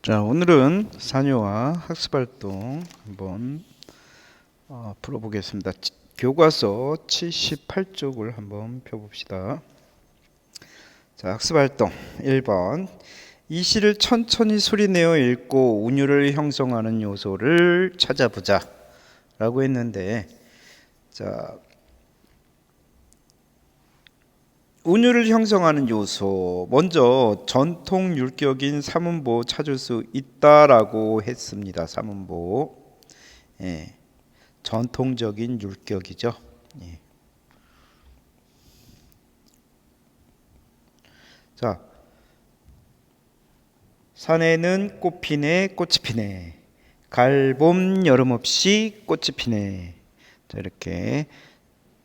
자, 오늘은 산유화 학습활동 한번 풀어보겠습니다. 교과서 78쪽을 한번 펴봅시다. 자, 학습활동 1번. 이 시를 천천히 소리내어 읽고 운율을 형성하는 요소를 찾아보자 라고 했는데, 자, 운율을 형성하는 요소, 먼저 전통 율격인 사문보 찾을 수 있다라고 했습니다. 사문보, 전통적인 율격이죠. 자, 산에는 꽃 피네, 꽃이 피네. 가을,봄, 여름 없이 꽃이 피네. 자, 이렇게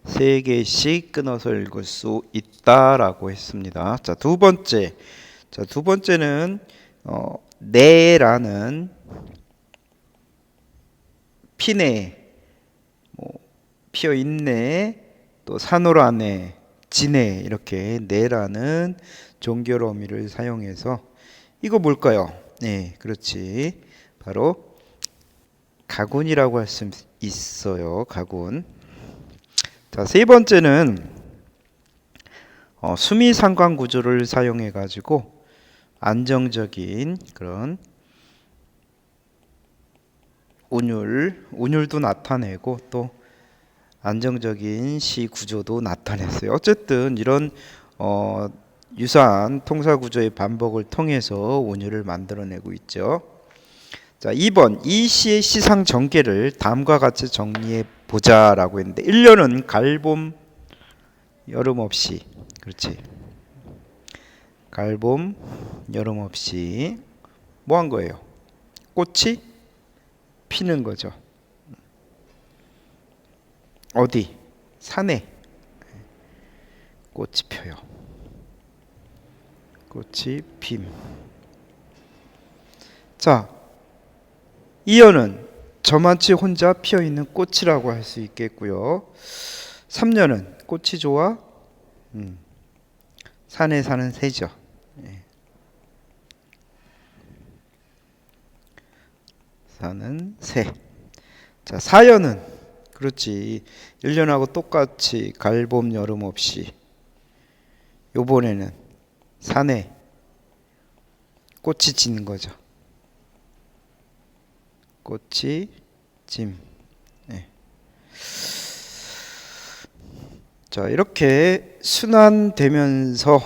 세 개씩 끊어서 읽을 수 있다라고 했습니다. 자, 두 번째는 네라는 피네, 피어 있네, 또 산호라네, 지네, 이렇게 네라는 종결 어미를 사용해서 이거 뭘까요? 네, 그렇지. 바로 가군이라고 할 수 있어요. 가군. 자, 세 번째는 수미 상관 구조를 사용해 가지고 안정적인 그런 운율도 나타내고 또 안정적인 시 구조도 나타냈어요. 어쨌든 이런 유사한 통사 구조의 반복을 통해서 운율을 만들어내고 있죠. 자, 2번. 이 시의 시상 전개를 다음과 같이 정리해 보자라고 했는데, 1년은 가을, 봄, 여름 없이. 그렇지. 가을, 봄, 여름 없이 뭐 한 거예요? 꽃이 피는 거죠. 어디? 산에 꽃이 펴요. 꽃이 핌. 자, 2년은 저만치 혼자 피어있는 꽃이라고 할 수 있겠고요. 3년은 꽃이 좋아 산에 사는 새죠. 사는 새. 자, 4년은 그렇지. 1년하고 똑같이 가을, 봄, 여름 없이 요번에는 산에 꽃이 지는 거죠. 꽃이 짐. 자, 이렇게 순환되면서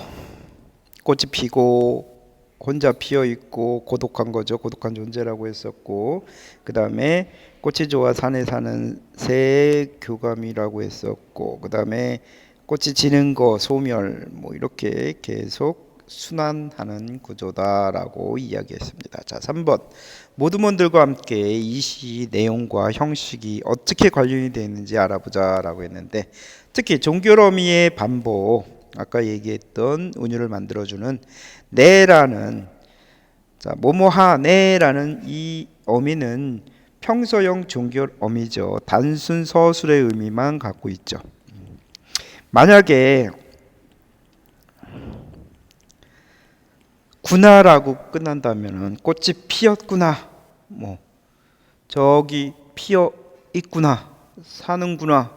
꽃이 피고 혼자 피어 있고 고독한 거죠. 고독한 존재라고 했었고, 그 다음에 꽃이 좋아 산에 사는 새 교감이라고 했었고, 그 다음에 꽃이 지는 거 소멸, 이렇게 계속 순환하는 구조다라고 이야기했습니다. 자, 3번. 모두먼들과 함께 이 시 내용과 형식이 어떻게 관련이 되어 있는지 알아보자라고 했는데, 특히 종결 어미의 반복, 아까 얘기했던 운율을 만들어주는 네라는, 자, 뭐뭐하네라는 이 어미는 평서형 종결 어미죠. 단순 서술의 의미만 갖고 있죠. 만약에 구나라고 끝난다면은 꽃이 피었구나, 저기 피어 있구나, 사는구나,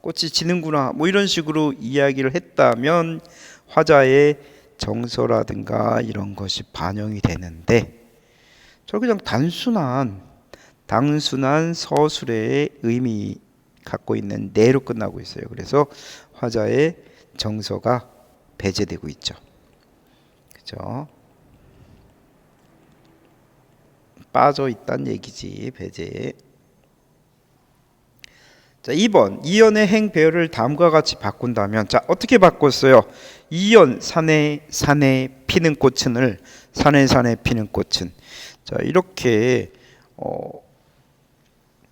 꽃이 지는구나, 이런 식으로 이야기를 했다면 화자의 정서라든가 이런 것이 반영이 되는데, 저 그냥 단순한 서술의 의미 갖고 있는 내로 끝나고 있어요. 그래서 화자의 정서가 배제되고 있죠. 그죠? 빠져 있다는 얘기지, 배제. 자, 2번. 이연의 행 배열을 다음과 같이 바꾼다면, 자, 어떻게 바꿨어요? 이연 산에 피는 꽃은을 산에 피는 꽃은. 자, 이렇게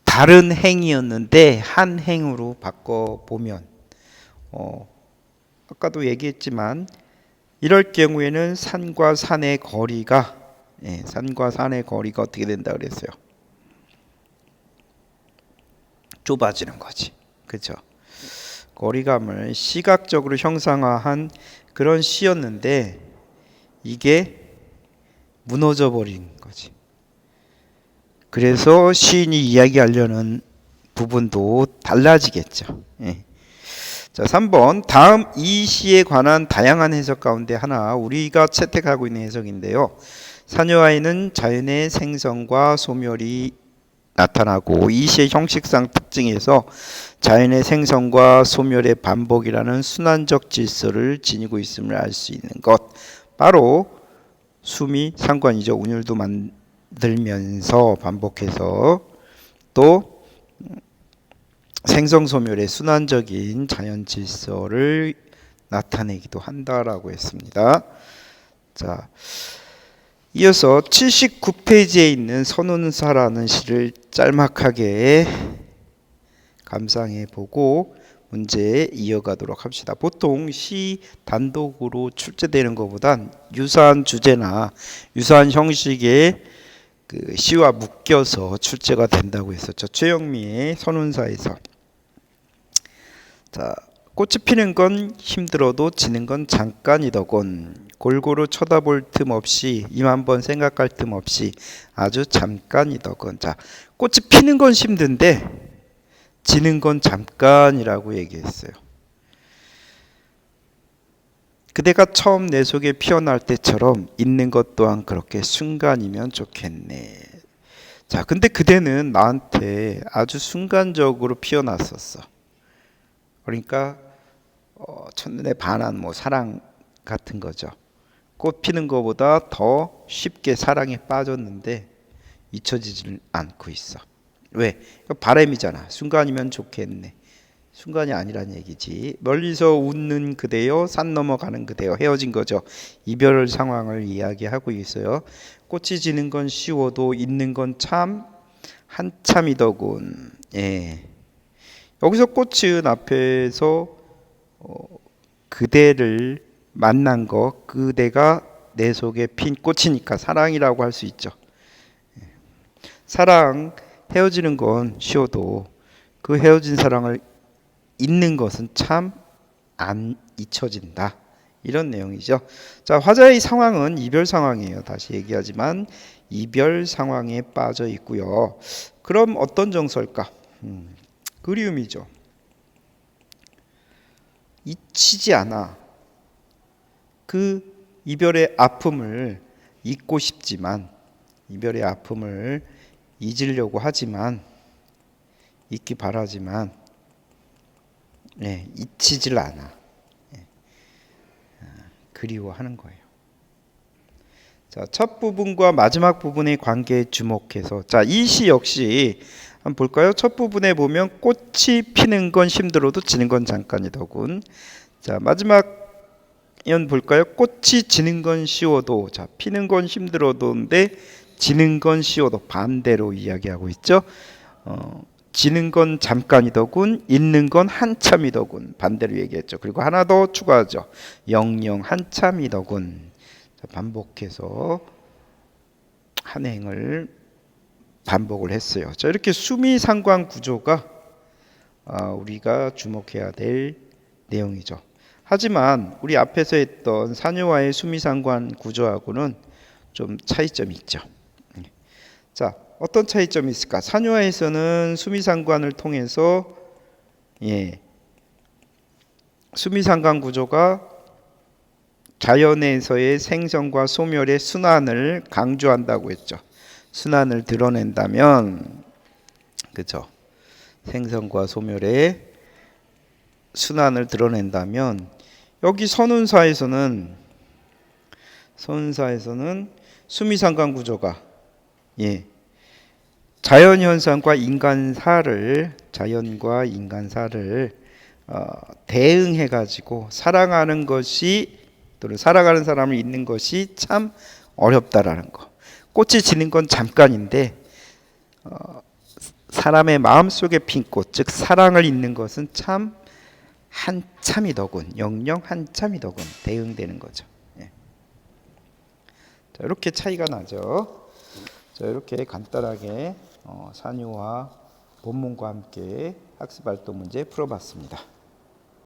다른 행이었는데 한 행으로 바꿔 보면, 아까도 얘기했지만 이럴 경우에는 산과 산의 거리가 어떻게 된다 그랬어요? 좁아지는 거지. 그죠? 거리감을 시각적으로 형상화한 그런 시였는데, 이게 무너져 버린 거지. 그래서 시인이 이야기하려는 부분도 달라지겠죠. 예. 자, 3번 다음 이 시에 관한 다양한 해석 가운데 하나 우리가 채택하고 있는 해석인데요. 사녀아이는 자연의 생성과 소멸이 나타나고 이 시의 형식상 특징에서 자연의 생성과 소멸의 반복이라는 순환적 질서를 지니고 있음을 알 수 있는 것, 바로 수미 상관이죠. 운율도 만들면서 반복해서 또 생성 소멸의 순환적인 자연 질서를 나타내기도 한다라고 했습니다. 자, 이어서 79페이지에 있는 선운사라는 시를 짤막하게 감상해 보고 문제 이어가도록 합시다. 보통 시 단독으로 출제되는 것보단 유사한 주제나 유사한 형식의 그 시와 묶여서 출제가 된다고 했었죠. 최영미의 선운사에서. 자, 꽃이 피는 건 힘들어도 지는 건 잠깐이더군. 골고루 쳐다볼 틈 없이 이만 번 생각할 틈 없이 아주 잠깐이더군. 자, 꽃이 피는 건 힘든데 지는 건 잠깐이라고 얘기했어요. 그대가 처음 내 속에 피어날 때처럼 있는 것 또한 그렇게 순간이면 좋겠네. 자, 근데 그대는 나한테 아주 순간적으로 피어났었어. 그러니까 첫눈에 반한 사랑 같은 거죠. 꽃 피는 것보다 더 쉽게 사랑에 빠졌는데 잊혀지질 않고 있어. 왜? 바람이잖아. 순간이면 좋겠네. 순간이 아니란 얘기지. 멀리서 웃는 그대여, 산 넘어가는 그대여, 헤어진 거죠. 이별 상황을 이야기하고 있어요. 꽃이 지는 건 쉬워도 있는 건 참 한참이더군. 예. 여기서 꽃은 앞에서 그대를 만난 거, 그대가 내 속에 핀 꽃이니까 사랑이라고 할 수 있죠. 사랑, 헤어지는 건 쉬워도 그 헤어진 사랑을 잊는 것은 참 안 잊혀진다. 이런 내용이죠. 자, 화자의 상황은 이별 상황이에요. 다시 얘기하지만 이별 상황에 빠져 있고요. 그럼 어떤 정서일까? 그리움이죠. 잊히지 않아. 그 이별의 아픔을 잊고 싶지만, 이별의 아픔을 잊으려고 하지만, 잊기 바라지만, 잊히질 않아. 그리워하는 거예요. 자, 첫 부분과 마지막 부분의 관계에 주목해서, 자, 이 시 역시 한번 볼까요? 첫 부분에 보면 꽃이 피는 건 힘들어도 지는 건 잠깐이더군. 자, 마지막 연 볼까요? 꽃이 지는 건 쉬워도, 자, 피는 건 힘들어도인데 지는 건 쉬워도 반대로 이야기하고 있죠. 지는 건 잠깐이더군, 있는 건 한참이더군. 반대로 얘기했죠. 그리고 하나 더 추가하죠. 영영 한참이더군. 자, 반복해서 한 행을 반복을 했어요. 자, 이렇게 수미상관 구조가 우리가 주목해야 될 내용이죠. 하지만 우리 앞에서 했던 사녀와의 수미상관 구조하고는 좀 차이점이 있죠. 자, 어떤 차이점이 있을까? 사녀와에서는 수미상관을 통해서 수미상관 구조가 자연에서의 생성과 소멸의 순환을 강조한다고 했죠. 순환을 드러낸다면, 그죠? 생성과 소멸의 순환을 드러낸다면, 여기 선운사에서는 수미상관 구조가 자연현상과 자연과 인간사를 대응해 가지고 사랑하는 것이, 또는 사랑하는 사람을 잊는 것이 참 어렵다라는 거. 꽃이 지는 건 잠깐인데 사람의 마음속에 핀 꽃, 즉 사랑을 잊는 것은 참 한참이더군. 영영 한참이더군. 대응되는 거죠. 자, 이렇게 차이가 나죠. 자, 이렇게 간단하게 산유와 본문과 함께 학습 활동 문제 풀어봤습니다.